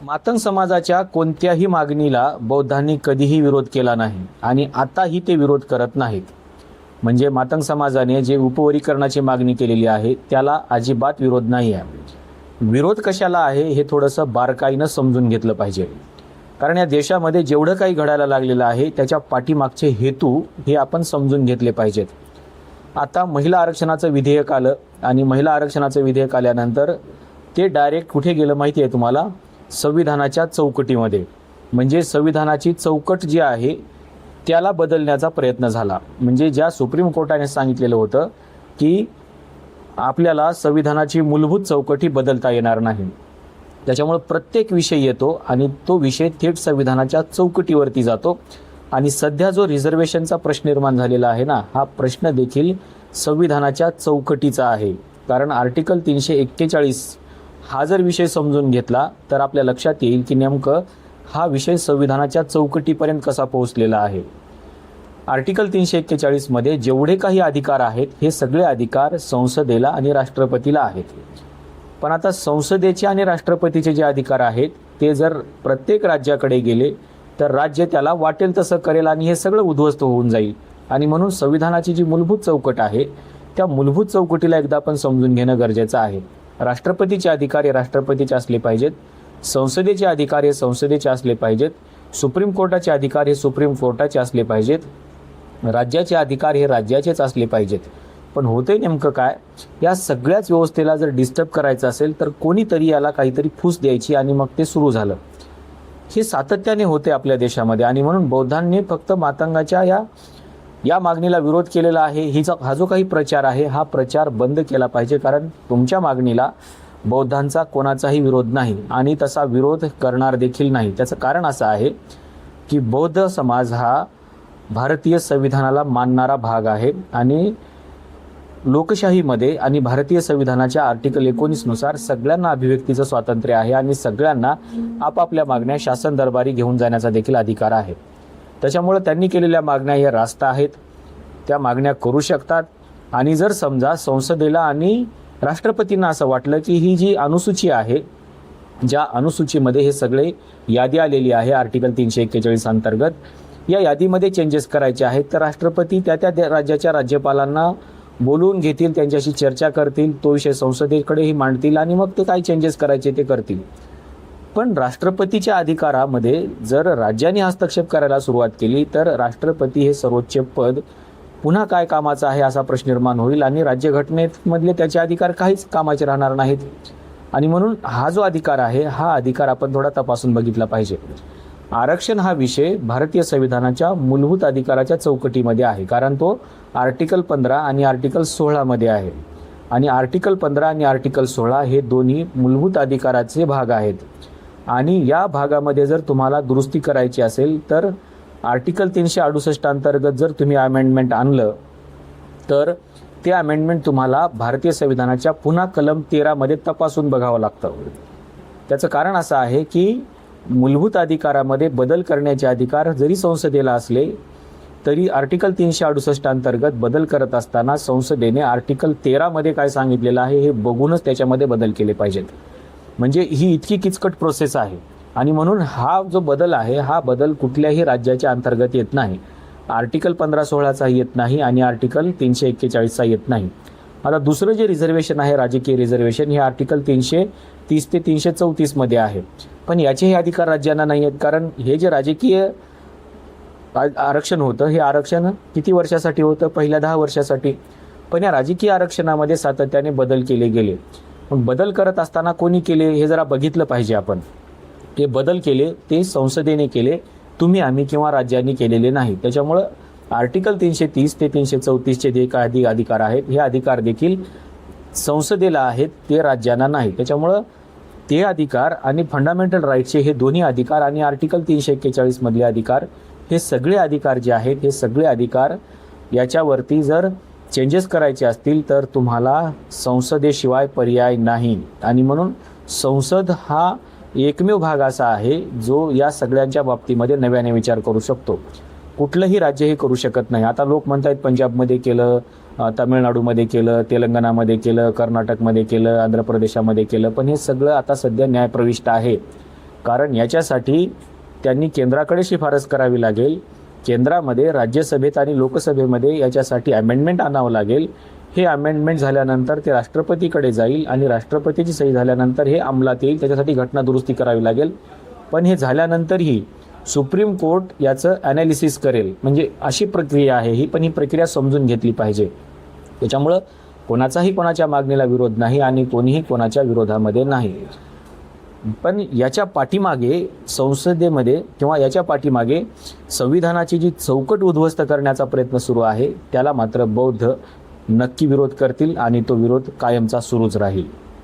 मातंग समाजाच्या कोणत्याही मागणीला बौद्धांनी कधीही विरोध केला नाही आणि आताही ते विरोध करत नाहीत. म्हणजे मातंग समाजाने जे उपवर्गीकरणाची मागणी केलेली आहे त्याला अजिबात विरोध नाही आहे. विरोध कशाला आहे हे थोडंसं बारकाईनं समजून घेतलं पाहिजे. कारण या देशामध्ये जेवढं काही घडायला लागलेलं आहे त्याच्या पाठीमागचे हेतू हे आपण समजून घेतले पाहिजेत. आता महिला आरक्षणाचं विधेयक आलं आणि महिला आरक्षणाचं विधेयक आल्यानंतर ते डायरेक्ट कुठे गेलं माहिती आहे तुम्हाला? संविधानाच्या चौकटीमध्ये. म्हणजे संविधानाची चौकट जी आहे त्याला बदलण्याचा प्रयत्न झाला. म्हणजे ज्या सुप्रीम कोर्टाने सांगितलेलं होतं की आपल्याला संविधानाची मूलभूत चौकटी बदलता येणार नाही, त्याच्यामुळे प्रत्येक विषय येतो आणि तो विषय थेट संविधानाच्या चौकटीवरती जातो. आणि सध्या जो रिझर्वेशनचा प्रश्न निर्माण झालेला आहे ना, हा प्रश्न देखील संविधानाच्या चौकटीचा आहे. कारण आर्टिकल 341 हा जर विषय समजून घेतला तर आपल्या लक्षात येईल की नेमकं हा विषय संविधानाच्या चौकटीपर्यंत कसा पोहोचलेला आहे. आर्टिकल 341 मध्ये जेवढे काही अधिकार आहेत हे सगळे अधिकार संसदेला आणि राष्ट्रपतीला आहेत. पण आता संसदेचे आणि राष्ट्रपतीचे जे अधिकार आहेत ते जर प्रत्येक राज्याकडे गेले तर राज्य त्याला वाटेल तसं करेल आणि हे सगळं उद्ध्वस्त होऊन जाईल. आणि म्हणून संविधानाची जी मूलभूत चौकट आहे त्या मूलभूत चौकटीला एकदा आपण समजून घेणं गरजेचं आहे. राष्ट्रपतीचे अधिकार हे राष्ट्रपतीचे असले पाहिजेत, संसदेचे अधिकार हे संसदेचे असले पाहिजेत, सुप्रीम कोर्टाचे अधिकार हे सुप्रीम कोर्टाचे असले पाहिजेत, राज्याचे अधिकार हे राज्याचेच असले पाहिजेत. पण होते नेमकं काय, या सगळ्याच व्यवस्थेला जर डिस्टर्ब करायचं असेल तर कोणीतरी याला काहीतरी फूस द्यायची आणि मग ते सुरू झालं. हे सातत्याने होते आपल्या देशामध्ये. आणि म्हणून बौद्धांनी फक्त मातंगाच्या या मागणीला विरोध केलेला आहे. हा जो काही प्रचार आहे हा प्रचार बंद केला पाहिजे. कारण तुमच्या मागणीला बौद्धांचा कोणाचाही विरोध नाही आणि तसा विरोध करणार देखील नाही. त्याचं कारण असं आहे की बौद्ध समाज हा भारतीय संविधानाला मानणारा भाग आहे आणि लोकशाहीमध्ये आणि भारतीय संविधानाच्या आर्टिकल 19 नुसार सगळ्यांना अभिव्यक्तीचं स्वातंत्र्य आहे आणि सगळ्यांना आपापल्या मागण्या शासन दरबारी घेऊन जाण्याचा देखील अधिकार आहे. त्याच्यामुळे त्यांनी केलेल्या मागण्या या रास्त आहेत, त्या मागण्या करू शकतात. आणि जर समजा संसदेला आणि राष्ट्रपतींना असं वाटलं की ही जी अनुसूची आहे, ज्या अनुसूचीमध्ये हे सगळे यादी आलेली आहे आर्टिकल 341 अंतर्गत, या यादीमध्ये चेंजेस करायचे आहेत, तर राष्ट्रपती त्या राज्याच्या राज्यपालांना बोलवून घेतील, त्यांच्याशी चर्चा करतील, तो विषय संसदेकडेही मांडतील आणि मग ते काय चेंजेस करायचे ते करतील. पण राष्ट्रपतीच्या अधिकारामध्ये जर राज्यांनी हस्तक्षेप करायला सुरुवात केली तर राष्ट्रपती हे सर्वोच्च पद पुन्हा काय कामाचं आहे असा प्रश्न निर्माण होईल आणि राज्यघटनेमधले त्याचे अधिकार काहीच कामाचे राहणार नाहीत. आणि म्हणून हा जो अधिकार आहे हा अधिकार आपण थोडा तपासून बघितला पाहिजे. आरक्षण हा विषय भारतीय संविधानाच्या मूलभूत अधिकाराच्या चौकटीमध्ये आहे, कारण तो आर्टिकल 15 आणि आर्टिकल 16 मध्ये आहे. आणि आर्टिकल 15 आणि आर्टिकल 16 हे दोन्ही मूलभूत अधिकाराचे भाग आहेत. आणि या भागामध्ये जर तुम्हाला दुरुस्ती करायची असेल तर आर्टिकल 368 अंतर्गत जर तुम्ही अमेंडमेंट आणलं तर ते अमेंडमेंट तुम्हाला भारतीय संविधानाच्या पुन्हा कलम 13 मध्ये तपासून बघावं लागतं. त्याचं कारण असं आहे की मूलभूत अधिकारामध्ये बदल करण्याचे अधिकार जरी संसदेला असले तरी आर्टिकल 368 अंतर्गत बदल करत असताना संसदेने आर्टिकल 13 मध्ये काय सांगितलेलं आहे हे बघूनच त्याच्यामध्ये बदल केले पाहिजेत. म्हणजे ही इतकी किचकट प्रोसेस आहे. आणि म्हणून हा जो बदल आहे हा बदल कुठल्याही राज्याच्या अंतर्गत येत नाही. आर्टिकल 15-16चा येत नाही आणि आर्टिकल 341चा येत नाही. आता दुसरं जे रिझर्वेशन आहे राजकीय रिझर्वेशन, हे आर्टिकल 330 ते 334 मध्ये आहे. पण याचेही अधिकार राज्यांना नाही आहेत. कारण हे जे राजकीय आरक्षण होतं हे आरक्षण किती वर्षासाठी होतं? पहिल्या 10 वर्षासाठी. पण या राजकीय आरक्षणामध्ये सातत्याने बदल केले गेले. मग बदल करत असताना कोणी केले हे जरा बघितलं पाहिजे आपण. ते बदल केले ते संसदेने केले, तुम्ही आम्ही किंवा राज्यांनी केलेले नाही. त्याच्यामुळं आर्टिकल 330 ते 334चे जे काही अधिकार आहेत हे अधिकार देखील संसदेला आहेत, ते राज्यांना नाही. त्याच्यामुळं ते अधिकार आणि फंडामेंटल राईट्सचे हे दोन्ही अधिकार आणि आर्टिकल 341 मधले अधिकार हे सगळे अधिकार जे आहेत हे सगळे अधिकार याच्यावरती जर चेंजेस करायचे असतील तर तुम्हाला संसदेशिवाय पर्याय नाही. आणि म्हणून संसद हा एकमेव भाग असा आहे जो या सगळ्यांच्या बाबतीमध्ये नव्याने विचार करू शकतो. कुठलंही राज्य हे करू शकत नाही. आता लोक म्हणतात पंजाबमध्ये केलं, तामिळनाडूमध्ये केलं, तेलंगणामध्ये केलं, कर्नाटकमध्ये केलं, आंध्र प्रदेशामध्ये केलं, पण हे सगळं आता सध्या न्यायप्रविष्ट आहे. कारण याच्यासाठी त्यांनी केंद्राकडे शिफारस करावी लागेल. केंद्रामध्ये, राज्यसभेत आणि लोकसभेमध्ये याच्यासाठी अमेंडमेंट आणावं लागेल. हे अमेंडमेंट झाल्यानंतर ते राष्ट्रपतीकडे जाईल आणि राष्ट्रपतीची सही झाल्यानंतर हे अंमलात येईल. त्याच्यासाठी घटना दुरुस्ती करावी लागेल. पण हे झाल्यानंतरही सुप्रीम कोर्ट याचं ॲनालिसिस करेल. म्हणजे अशी प्रक्रिया आहे ही, पण ही प्रक्रिया समजून घेतली पाहिजे. त्याच्यामुळं कोणाचाही कोणाच्या मागणीला विरोध नाही आणि कोणीही कोणाच्या विरोधामध्ये नाही. पण याच्या पाठीमागे संसदेमध्ये किंवा याच्या पाठीमागे संविधानाची जी चौकट उद्ध्वस्त करण्याचा प्रयत्न सुरू आहे, त्याला मात्र बौद्ध नक्की विरोध करतील आणि तो विरोध कायमचा सुरूच राहील.